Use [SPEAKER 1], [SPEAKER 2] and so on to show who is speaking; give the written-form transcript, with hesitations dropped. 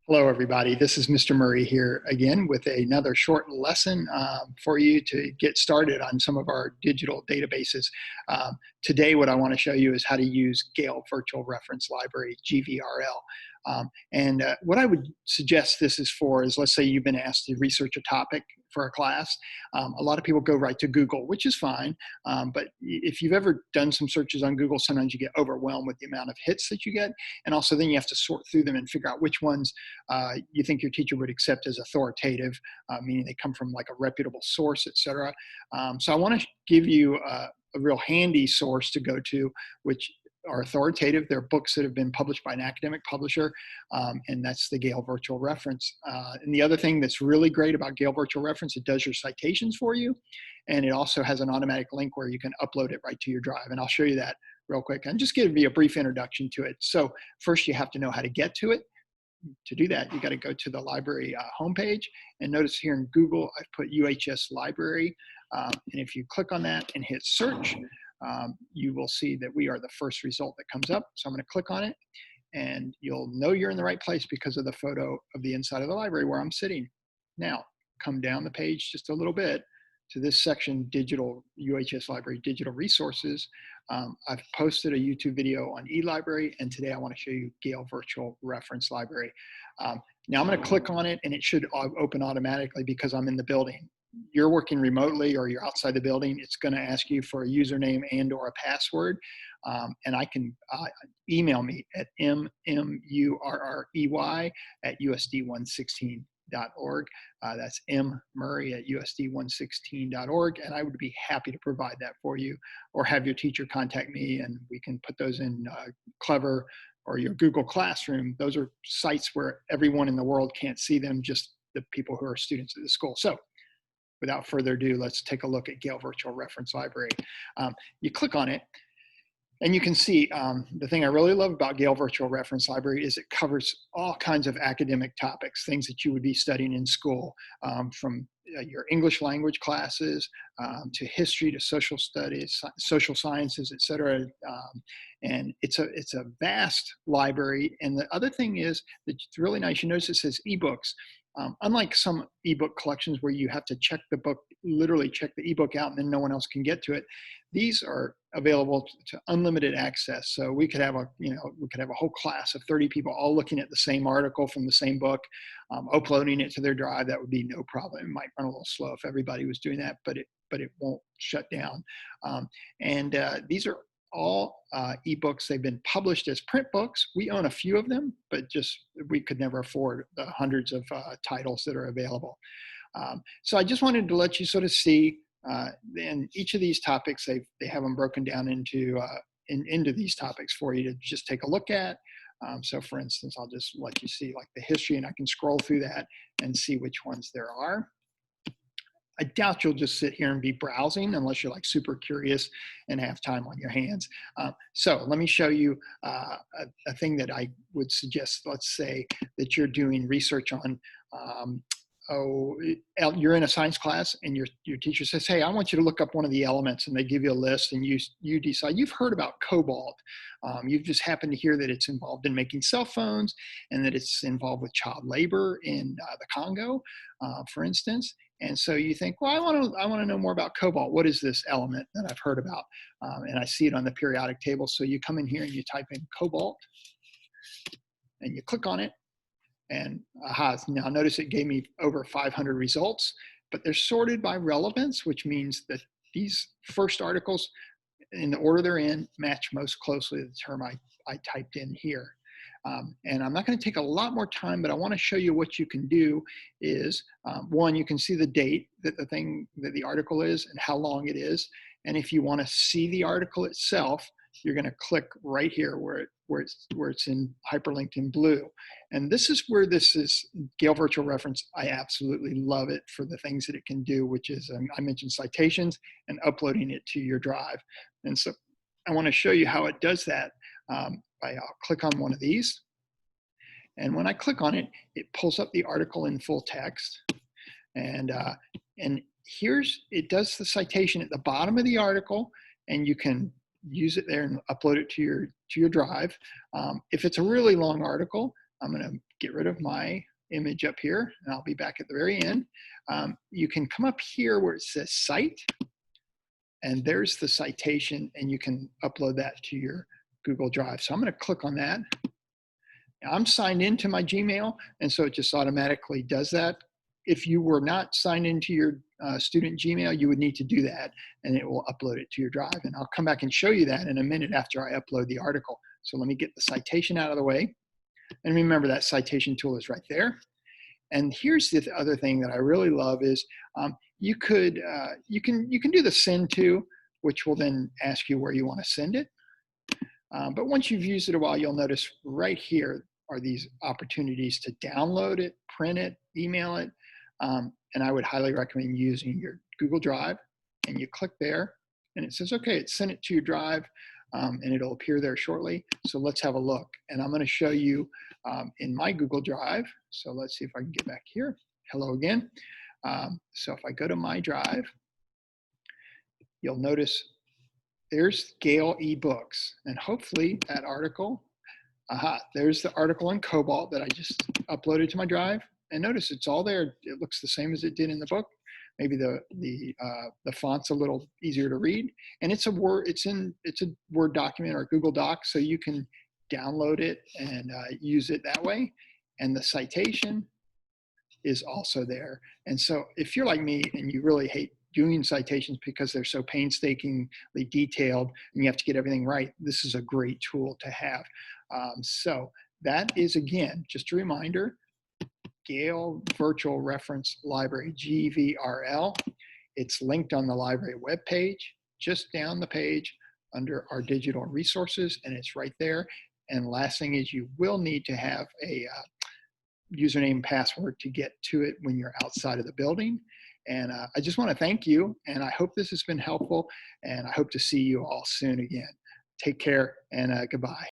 [SPEAKER 1] Hello, everybody. This is Mr. Murray here again with another short lesson for you to get started on some of our digital databases. Today, what I want to show you is how to use Gale Virtual Reference Library, GVRL. What I would suggest this is for is, let's say you've been asked to research a topic for a class. A lot of people go right to Google, which is fine. But if you've ever done some searches on Google, sometimes you get overwhelmed with the amount of hits that you get. And also then you have to sort through them and figure out which ones you think your teacher would accept as authoritative, meaning they come from like a reputable source, et cetera. So I want to give you a real handy source to go to, which are authoritative. They're books that have been published by an academic publisher, and that's the Gale Virtual Reference. And the other thing that's really great about Gale Virtual Reference, it does your citations for you, and it also has an automatic link where you can upload it right to your drive. And I'll show you that real quick. And just give you a brief introduction to it. So first, you have to know how to get to it. To do that, you got to go to the library homepage, and notice here in Google, I've put UHS Library. And if you click on that and hit search, you will see that we are the first result that comes up. So I'm going to click on it, and you'll know you're in the right place because of the photo of the inside of the library where I'm sitting. Now, come down the page just a little bit to this section, Digital UHS Library Digital Resources. I've posted a YouTube video on eLibrary, and today I want to show you Gale Virtual Reference Library. Now I'm going to click on it, and it should open automatically because I'm in the building. You're working remotely or you're outside the building, it's going to ask you for a username and or a password. And I can email me at mmurrey@usd116.org. That's mmurray@usd116.org, and I would be happy to provide that for you, or have your teacher contact me and we can put those in Clever or your Google Classroom. Those are sites where everyone in the world can't see them, just the people who are students at the school. So without further ado, let's take a look at Gale Virtual Reference Library. You click on it, and you can see the thing I really love about Gale Virtual Reference Library is it covers all kinds of academic topics, things that you would be studying in school, from your English language classes to history to social studies, social sciences, et cetera. And it's a vast library. And the other thing is that it's really nice. You notice it says ebooks. Unlike some ebook collections where you have to check the book, literally check the ebook out and then no one else can get to it, these are available to unlimited access. So we could have a whole class of 30 people all looking at the same article from the same book, uploading it to their drive. That would be no problem. It might run a little slow if everybody was doing that, but it won't shut down. These are all ebooks. They've been published as print books. We own a few of them, but we could never afford the hundreds of titles that are available. So I just wanted to let you sort of see, in each of these topics, they have them broken down into these topics for you to just take a look at. So for instance, I'll just let you see like the history, and I can scroll through that and see which ones there are. I doubt you'll just sit here and be browsing unless you're like super curious and have time on your hands. So let me show you a thing that I would suggest. Let's say that you're doing research on, you're in a science class and your teacher says, hey, I want you to look up one of the elements, and they give you a list, and you decide you've heard about cobalt. You've just happened to hear that it's involved in making cell phones and that it's involved with child labor in the Congo, for instance. And so you think, well, I want to know more about cobalt. What is this element that I've heard about? And I see it on the periodic table. So you come in here and you type in cobalt, and you click on it. And now notice it gave me over 500 results, but they're sorted by relevance, which means that these first articles, in the order they're in, match most closely the term I typed in here. And I'm not going to take a lot more time, but I want to show you what you can do is, one, you can see the date that the article is and how long it is. And if you want to see the article itself, you're going to click right here where it's in hyperlinked in blue. And this is where this is Gale Virtual Reference. I absolutely love it for the things that it can do, which is, I mentioned citations and uploading it to your drive. And so I want to show you how it does that. I'll click on one of these. And when I click on it, it pulls up the article in full text. And it does the citation at the bottom of the article, and you can use it there and upload it to your drive. If it's a really long article, I'm going to get rid of my image up here, and I'll be back at the very end. You can come up here where it says Cite, and there's the citation, and you can upload that to your Google Drive. So I'm going to click on that. Now, I'm signed into my Gmail, and so it just automatically does that. If you were not signed into your student Gmail, you would need to do that, and it will upload it to your drive. And I'll come back and show you that in a minute after I upload the article. So let me get the citation out of the way. And remember, that citation tool is right there. And here's the other thing that I really love is you can do the send to, which will then ask you where you want to send it. But once you've used it a while, you'll notice right here are these opportunities to download it, print it, email it. And I would highly recommend using your Google Drive. And you click there, and it says, okay, it's sent it to your drive, and it'll appear there shortly. So let's have a look. And I'm going to show you in my Google Drive. So let's see if I can get back here. Hello again. So if I go to my drive, you'll notice there's Gale Ebooks, and hopefully that article, there's the article in Cobalt that I just uploaded to my drive. And notice it's all there. It looks the same as it did in the book. Maybe the font's a little easier to read, and it's a Word document or a Google Doc, so you can download it and use it that way. And the citation is also there. And so if you're like me and you really hate doing citations because they're so painstakingly detailed and you have to get everything right, this is a great tool to have. So that is, again, just a reminder, Gale Virtual Reference Library, GVRL. It's linked on the library webpage, just down the page under our digital resources, and it's right there. And last thing is, you will need to have a username and password to get to it when you're outside of the building. And I just want to thank you, and I hope this has been helpful, and I hope to see you all soon again. Take care, and goodbye.